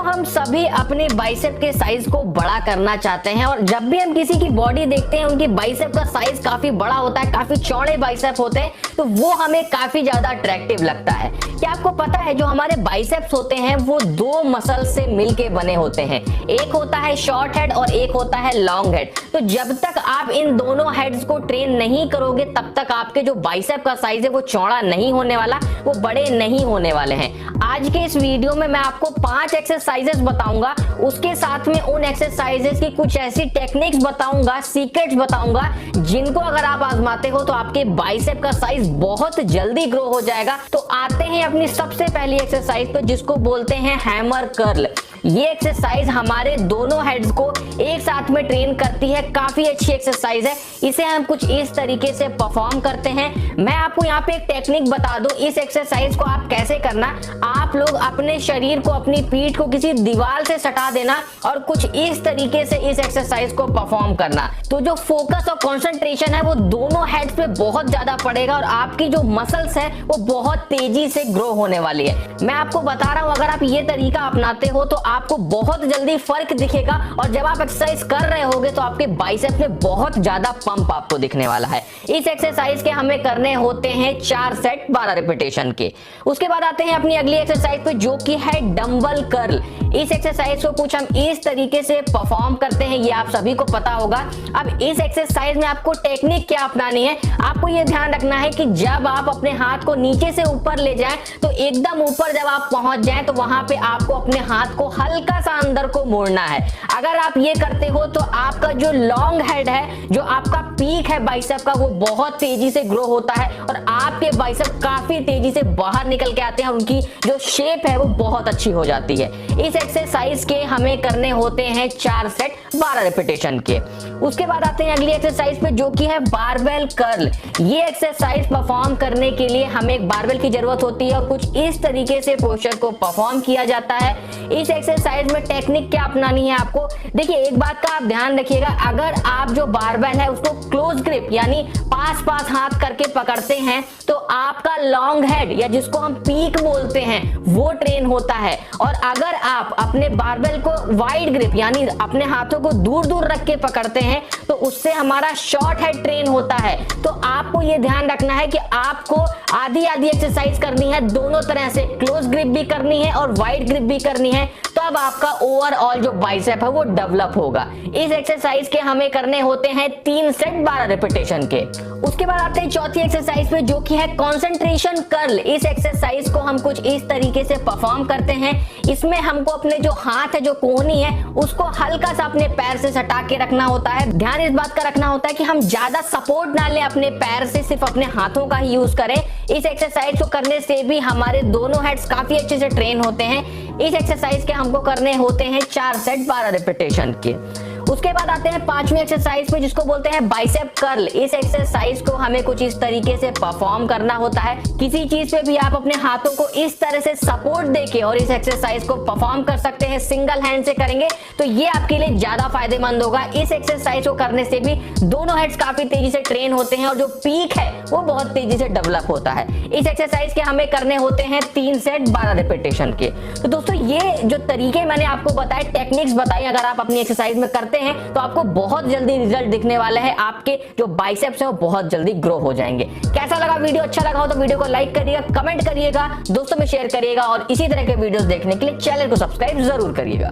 हम सभी अपने बाइसेप के साइज को बड़ा करना चाहते हैं और जब भी हम किसी की बॉडी देखते हैं उनकी बाइसेप का साइज काफी बड़ा होता है, काफी चौड़े बाइसेप होते हैं, तो वो हमें काफी ज्यादा अट्रैक्टिव लगता है। क्या आपको पता है जो हमारे बाइसेप्स होते हैं वो दो मसल से मिलके बने होते हैं, एक होता है शॉर्ट हेड और एक होता है लॉन्ग हेड। तो जब तक आप इन दोनों हेड्स को ट्रेन नहीं करोगे तब तक आपके जो बाइसेप का साइज है वो चौड़ा नहीं होने वाला, वो बड़े नहीं होने वाले हैं। आज के इस वीडियो में मैं आपको 5 एक्सरसाइजेस बताऊंगा, उसके साथ में उन एक्सरसाइजेस की कुछ ऐसी टेक्निक्स बताऊंगा, सीक्रेट्स बताऊंगा जिनको अगर आप आजमाते हो तो आपके बाइसेप का साइज बहुत जल्दी ग्रो हो जाएगा। तो आते हैं अपनी सबसे पहली एक्सरसाइज पे जिसको बोलते हैं हैमर कर्ल। ये एक्सरसाइज हमारे दोनों हेड्स को एक साथ में ट्रेन करती है, काफी अच्छी एक्सरसाइज है। इसे हम कुछ इस तरीके से परफॉर्म करते हैं। मैं आपको यहाँ पे एक टेक्निक बता दूं, इस एक्सरसाइज को आप कैसे करना। आप लोग अपने शरीर को, अपनी पीठ को किसी दीवार से सटा देना और कुछ इस तरीके से इस एक्सरसाइज को परफॉर्म करना। तो जो फोकस और कंसंट्रेशन है वो दोनों हेड्स पे बहुत ज्यादा पड़ेगा और आपकी जो मसल्स है वो बहुत तेजी से ग्रो होने वाली है। मैं आपको बता रहा हूं, अगर आप ये तरीका अपनाते हो तो आपको बहुत जल्दी फर्क दिखेगा और जब आप एक्सरसाइज कर रहे होगे तो आपके बाइसेप्स में बहुत ज्यादा पंप आपको दिखने वाला है। इस एक्सरसाइज के हमें करने होते हैं 4 सेट 12 रिपीटेशन के। उसके बाद आते हैं अपनी अगली एक्सरसाइज पे जो कि है डंबल कर्ल। इस एक्सरसाइज को कुछ हम इस तरीके से परफॉर्म करते हैं, ये आप सभी को पता होगा। अब इस एक्सरसाइज में आपको टेक्निक क्या अपनानी है, आपको ये ध्यान रखना है कि जब आप अपने हाथ को नीचे से ऊपर ले जाएं तो एकदम ऊपर जब आप पहुंच जाएं तो वहां पे आपको अपने हाथ को हल्का सा अंदर को मोड़ना है। अगर आप ये करते हो तो आपका जो लॉन्ग हेड है, जो आपका पीक है बाइसेप का, वो बहुत तेजी से ग्रो होता है और आपके बाइसेप काफी तेजी से बाहर निकल के आते हैं और उनकी जो शेप है वो बहुत अच्छी हो जाती है। इस एक्सरसाइज के हमें करने होते हैं 4 सेट 12 रिपीटेशन के। उसके बाद आते हैं अगली एक्सरसाइज पे जो कि है बारबेल कर्ल। ये एक्सरसाइज परफॉर्म करने के लिए हमें एक बारबेल की जरूरत होती है और कुछ इस तरीके से पोस्चर को परफॉर्म किया जाता है। इस एक्सरसाइज में टेक्निक क्या अपनानी है आपको, देखिए एक बात का आप ध्यान रखिएगा, अगर आप जो बारबेल है उसको क्लोज ग्रिप यानी पास हाथ करके पकड़ते हैं तो आपका लॉन्ग हेड या जिसको हम पीक बोलते हैं वो ट्रेन होता है। और अगर आप अपने बारबेल को वाइड ग्रिप यानी अपने हाथों को दूर दूर रख के पकड़ते हैं तो उससे हमारा शॉर्ट हेड ट्रेन होता है। तो आपको ये ध्यान रखना है कि आपको आधी आधी एक्सरसाइज करनी है, दोनों तरह से क्लोज ग्रिप भी करनी है और वाइड ग्रिप भी करनी है, तब आपका ओवरऑल जो बाइसेप है वो डेवलप होगा। इस एक्सरसाइज के हमें करने होते हैं 3 सेट 12 रिपीटेशन के। उसके बाद आते हैं चौथी एक्सरसाइज पे जो कि है कंसंट्रेशन कर्ल। इस एक्सरसाइज को हम कुछ इस तरीके से परफॉर्म करते हैं। इसमें हमको अपने जो हाथ है, जो कोहनी है, उसको हल्का सा अपने पैर से सटा के रखना होता है। ध्यान इस बात का रखना होता है कि हम ज्यादा सपोर्ट ना लें अपने पैर से, सिर्फ अपने हाथों का ही यूज करें। इस एक्सरसाइज को करने से भी हमारे दोनों हेड्स काफी अच्छे से ट्रेन होते हैं। इस एक्सरसाइज के हमको करने होते हैं 4 सेट 12 रिपीटेशन के। उसके बाद आते हैं 5वीं एक्सरसाइज पे जिसको बोलते हैं बाइसेप कर्ल। इस एक्सरसाइज को हमें कुछ इस तरीके से परफॉर्म करना होता है। किसी चीज पे भी आप अपने हाथों को इस तरह से सपोर्ट देके और इस एक्सरसाइज को परफॉर्म कर सकते हैं। सिंगल हैंड से करेंगे तो ये आपके लिए ज्यादा फायदेमंद होगा। इस एक्सरसाइज को करने से भी दोनों हेड्स काफी तेजी से ट्रेन होते हैं और जो पीक है वो बहुत तेजी से डेवलप होता है। इस एक्सरसाइज के हमें करने होते हैं 3 सेट 12 रिपीटेशन के। तो दोस्तों ये जो तरीके मैंने आपको बताए, टेक्निक्स बताई, अगर आप अपनी एक्सरसाइज में करते हैं तो आपको बहुत जल्दी रिजल्ट दिखने वाला है। आपके जो बाइसेप्स हैं वो बहुत जल्दी ग्रो हो जाएंगे। कैसा लगा वीडियो, अच्छा लगा हो तो वीडियो को लाइक करिएगा, कमेंट करिएगा, दोस्तों में शेयर करिएगा और इसी तरह के वीडियोस देखने के लिए चैनल को सब्सक्राइब जरूर करिएगा।